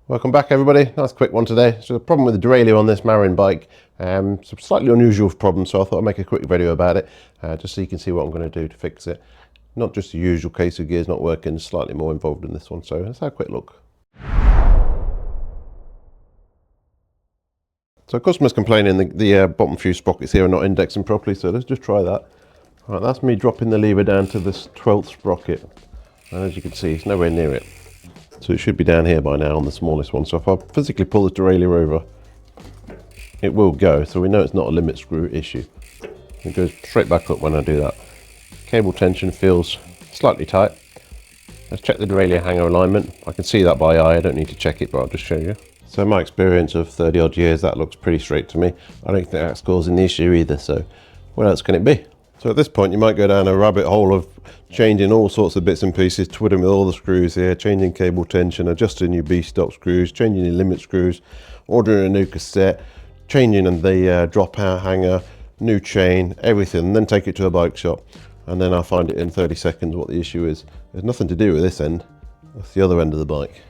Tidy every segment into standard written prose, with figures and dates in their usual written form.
Welcome back everybody, nice quick one today. So the problem with the derailleur on this Marin bike, it's a slightly unusual problem, so I thought I'd make a quick video about it, just so you can see what I'm going to do to fix it. Not just the usual case of gears not working, slightly more involved in this one, so let's have a quick look. So customers complaining the bottom few sprockets here are not indexing properly, so let's just try that. Right, that's me dropping the lever down to this 12th sprocket, and as you can see it's nowhere near it. So it should be down here by now on the smallest one. So if I physically pull the derailleur over, it will go. So we know it's not a limit screw issue. It goes straight back up when I do that. Cable tension feels slightly tight. Let's check the derailleur hanger alignment. I can see that by eye, I don't need to check it, but I'll just show you. So in my experience of 30 odd years, that looks pretty straight to me. I don't think that's causing the issue either, so what else can it be? So at this point you might go down a rabbit hole of changing all sorts of bits and pieces, twiddling with all the screws here, changing cable tension, adjusting your B-stop screws, changing your limit screws, ordering a new cassette, changing the dropout hanger, new chain, everything, and then take it to a bike shop. And then I'll find it in 30 seconds what the issue is. There's nothing to do with this end, that's the other end of the bike.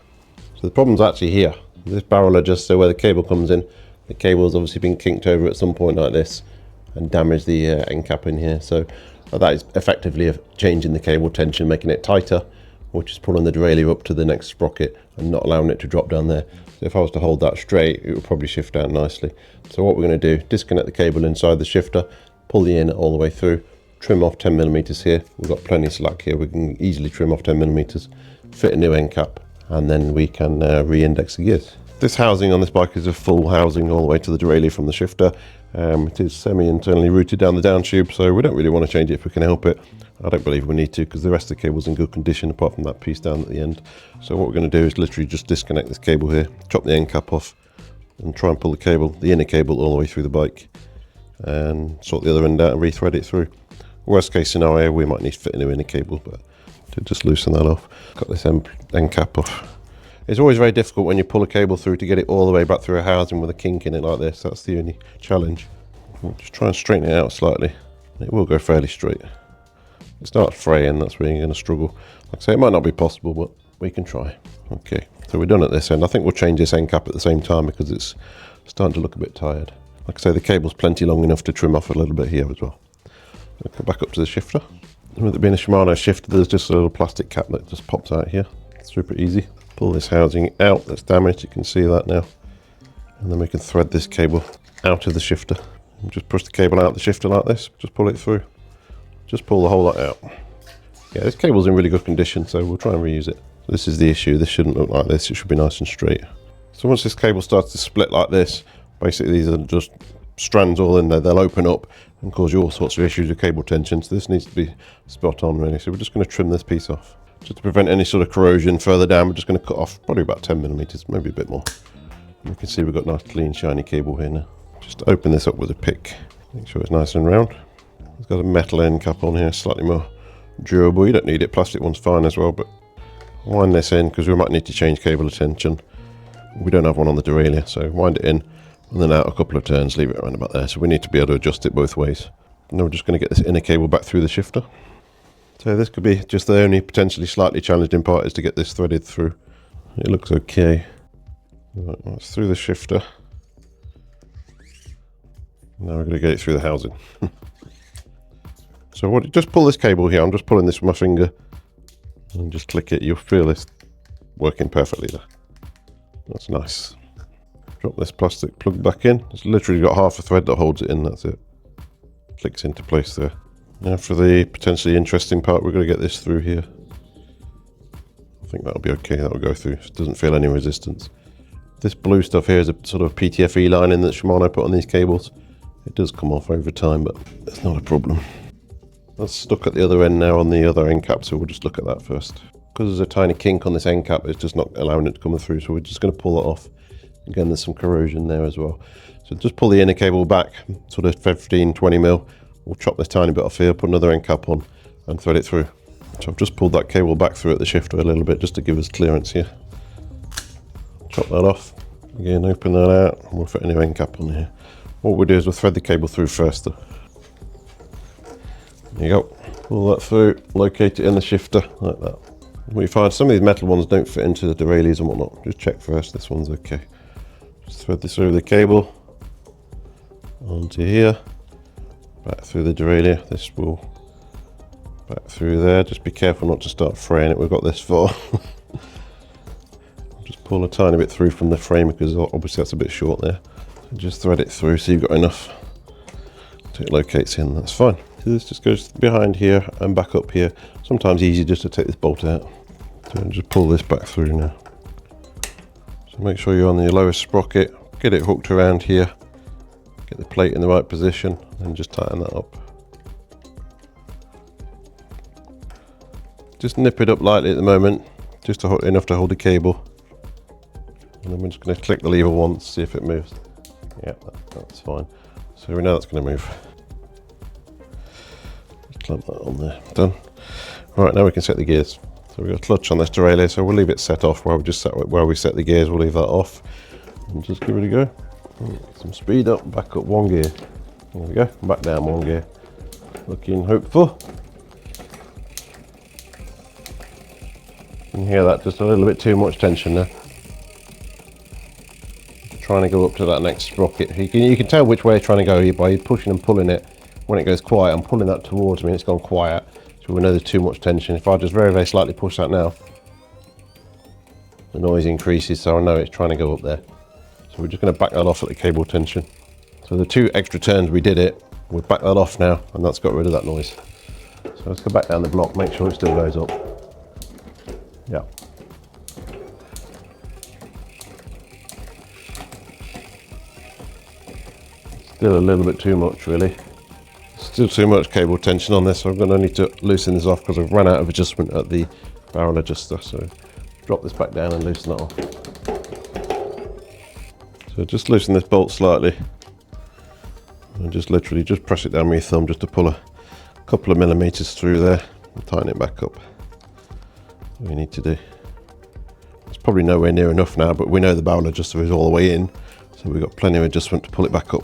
So the problem's actually here. This barrel adjuster where the cable comes in, the cable's obviously been kinked over at some point like this and damaged the end cap in here. So that is effectively changing the cable tension, making it tighter, which is pulling the derailleur up to the next sprocket and not allowing it to drop down there. So if I was to hold that straight, it would probably shift down nicely. So what we're going to do, disconnect the cable inside the shifter, pull the inner all the way through, trim off 10mm here. We've got plenty of slack here, we can easily trim off 10mm, fit a new end cap, and then we can re-index the gears. This housing on this bike is a full housing all the way to the derailleur from the shifter. It is semi-internally routed down the down tube, so we don't really want to change it if we can help it. I don't believe we need to, because the rest of the cable's in good condition apart from that piece down at the end. So what we're going to do is literally just disconnect this cable here, chop the end cap off, and try and pull the cable, the inner cable, all the way through the bike, and sort the other end out and re-thread it through. Worst case scenario, we might need to fit a new inner cable, but to just loosen that off. Got this end cap off. It's always very difficult when you pull a cable through to get it all the way back through a housing with a kink in it like this. That's the only challenge. We'll just try and straighten it out slightly. It will go fairly straight. If it starts fraying, that's where you're going to struggle. Like I say, it might not be possible, but we can try. Okay, so we're done at this end. I think we'll change this end cap at the same time because it's starting to look a bit tired. Like I say, the cable's plenty long enough to trim off a little bit here as well. I'll go back up to the shifter. With it being a Shimano shifter, there's just a little plastic cap that just pops out here. It's super easy. Pull this housing out that's damaged, you can see that now. And then we can thread this cable out of the shifter. And just push the cable out of the shifter like this, just pull it through. Just pull the whole lot out. Yeah, this cable's in really good condition, so we'll try and reuse it. This is the issue, this shouldn't look like this, it should be nice and straight. So once this cable starts to split like this, basically these are just strands all in there, they'll open up and cause you all sorts of issues with cable tension, so this needs to be spot on really. So we're just going to trim this piece off. Just to prevent any sort of corrosion further down, we're just going to cut off probably about 10mm, maybe a bit more. And you can see we've got nice clean shiny cable here now. Just open this up with a pick, make sure it's nice and round. It's got a metal end cap on here, slightly more durable. You don't need it, plastic one's fine as well, but wind this in because we might need to change cable tension. We don't have one on the derailleur, so wind it in and then out a couple of turns, leave it around about there. So we need to be able to adjust it both ways. And then we're just going to get this inner cable back through the shifter. So this could be just the only potentially slightly challenging part, is to get this threaded through. It looks okay. Right, that's through the shifter. Now we're going to get it through the housing. So just pull this cable here. I'm just pulling this with my finger and just click it. You'll feel this working perfectly there. That's nice. Drop this plastic plug back in. It's literally got half a thread that holds it in. That's it. Clicks into place there. Now for the potentially interesting part, we're going to get this through here. I think that'll be okay, that'll go through. It doesn't feel any resistance. This blue stuff here is a sort of PTFE lining that Shimano put on these cables. It does come off over time, but it's not a problem. That's stuck at the other end now on the other end cap, so we'll just look at that first. Because there's a tiny kink on this end cap, it's just not allowing it to come through, so we're just going to pull it off. Again, there's some corrosion there as well. So just pull the inner cable back, sort of 15-20mm. We'll chop this tiny bit off here, put another end cap on and thread it through. So I've just pulled that cable back through at the shifter a little bit just to give us clearance here. Chop that off. Again, open that out and we'll fit a new end cap on here. What we'll do is we'll thread the cable through first though. There you go. Pull that through, locate it in the shifter like that. What you find, some of these metal ones don't fit into the derailleurs and whatnot. Just check first, this one's okay. Just thread this over the cable, onto here, back through the derailleur. This will back through there. Just be careful not to start fraying it, we've got this far. Just pull a tiny bit through from the frame because obviously that's a bit short there. So just thread it through so you've got enough so it locates in, that's fine. So this just goes behind here and back up here. Sometimes easy just to take this bolt out. So just pull this back through now. So make sure you're on the lowest sprocket, get it hooked around here, get the plate in the right position, and just tighten that up. Just nip it up lightly at the moment, just enough to hold the cable. And then we're just going to click the lever once, see if it moves. Yeah, that's fine. So we know that's going to move. Just clamp that on there, done. Right, now we can set the gears. So we've got a clutch on this derailleur, so we'll leave it set off where we set the gears, we'll leave that off. And just give it a go. Some speed up, back up one gear. There we go, back down one gear. Looking hopeful. You can hear that, just a little bit too much tension there. Trying to go up to that next sprocket. You can tell which way it's trying to go by pushing and pulling it. When it goes quiet, I'm pulling that towards me and it's gone quiet. So we know there's too much tension. If I just very, very slightly push that now, the noise increases, so I know it's trying to go up there. So we're just going to back that off at the cable tension. So the 2 extra turns we did it, we'll back that off now, and that's got rid of that noise. So let's go back down the block, make sure it still goes up. Yeah. Still a little bit too much, really. Still too much cable tension on this, so I'm going to need to loosen this off because I've run out of adjustment at the barrel adjuster. So drop this back down and loosen that off. So just loosen this bolt slightly and just literally just press it down with your thumb just to pull a couple of millimeters through there and tighten it back up. What we need to do. It's probably nowhere near enough now, but we know the barrel adjuster is all the way in, so we've got plenty of adjustment to pull it back up.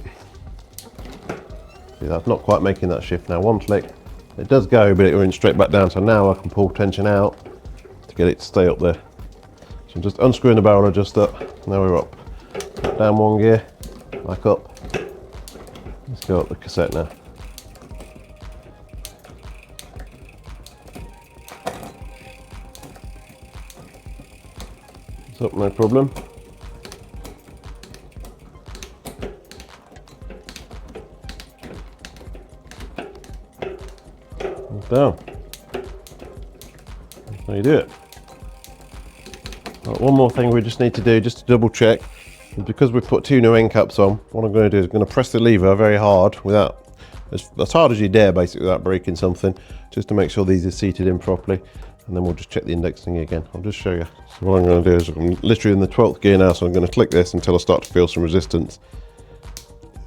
See, that's not quite making that shift now. One click, it does go, but it went straight back down. So now I can pull tension out to get it to stay up there. So I'm just unscrewing the barrel adjuster. Now we're up. Back down one gear, back up. Let's go up the cassette now. It's up, no problem. Down. That's how you do it. Right, one more thing we just need to do, just to double check, is because we've put 2 new end caps on, what I'm going to do is I'm going to press the lever very hard, without as hard as you dare basically, without breaking something, just to make sure these are seated in properly, and then we'll just check the indexing again. I'll just show you. So what I'm going to do is I'm literally in the 12th gear now, so I'm going to click this until I start to feel some resistance,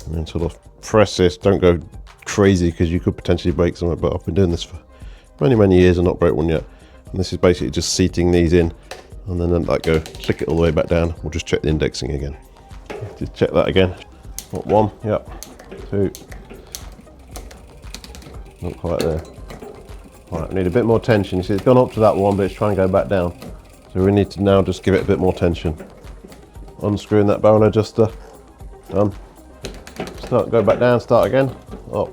and then sort of press this. Don't go crazy because you could potentially break something, but I've been doing this for many years and not broke one yet. And this is basically just seating these in, and then let that go, click it all the way back down. We'll just check the indexing again. Just check that again. What, 1, yep, 2, not quite there. Right, we need a bit more tension. You see it's gone up to that one, but it's trying to go back down. So we need to now just give it a bit more tension. Unscrewing that barrel adjuster, done. Start, go back down, start again, up.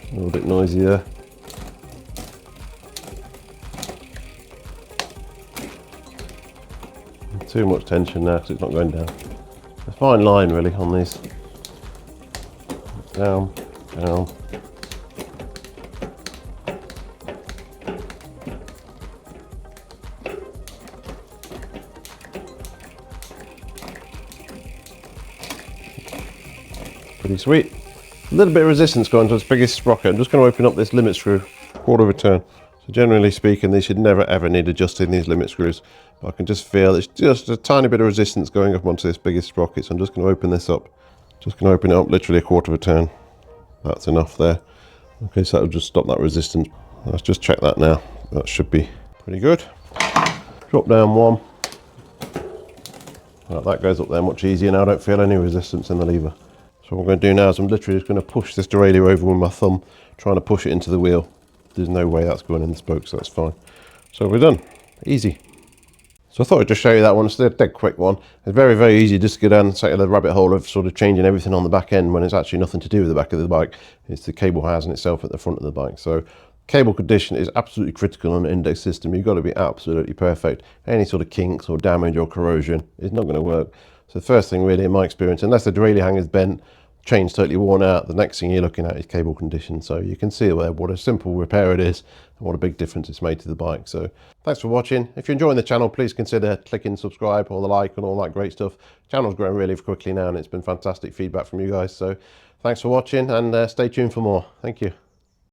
A little bit noisy there. Too much tension now because it's not going down. A fine line really on these. Down, down. Pretty sweet. A little bit of resistance going to its biggest sprocket. I'm just going to open up this limit screw, quarter of a turn. So generally speaking, these should never ever need adjusting, these limit screws. But I can just feel it's just a tiny bit of resistance going up onto this biggest sprocket. So I'm just going to open this up. Just going to open it up literally a quarter of a turn. That's enough there. Okay, so that'll just stop that resistance. Let's just check that now. That should be pretty good. Drop down one. Right, that goes up there much easier now. I don't feel any resistance in the lever. So what I'm going to do now is I'm literally just going to push this derailleur over with my thumb, trying to push it into the wheel. There's no way that's going in the spoke, so that's fine. So we're done. Easy. So I thought I'd just show you that one. It's a dead quick one. It's very, very easy just to go down the rabbit hole of sort of changing everything on the back end when it's actually nothing to do with the back of the bike. It's the cable housing itself at the front of the bike. So cable condition is absolutely critical on an index system. You've got to be absolutely perfect. Any sort of kinks or damage or corrosion is not going to work. So the first thing really in my experience, unless the derailleur hanger is bent, chain's totally worn out, the next thing you're looking at is cable condition. So you can see what a simple repair it is and what a big difference it's made to the bike. So thanks for watching. If you're enjoying the channel, please consider clicking subscribe or the like and all that great stuff. The channel's growing really quickly now and it's been fantastic feedback from you guys. So thanks for watching and stay tuned for more. Thank you.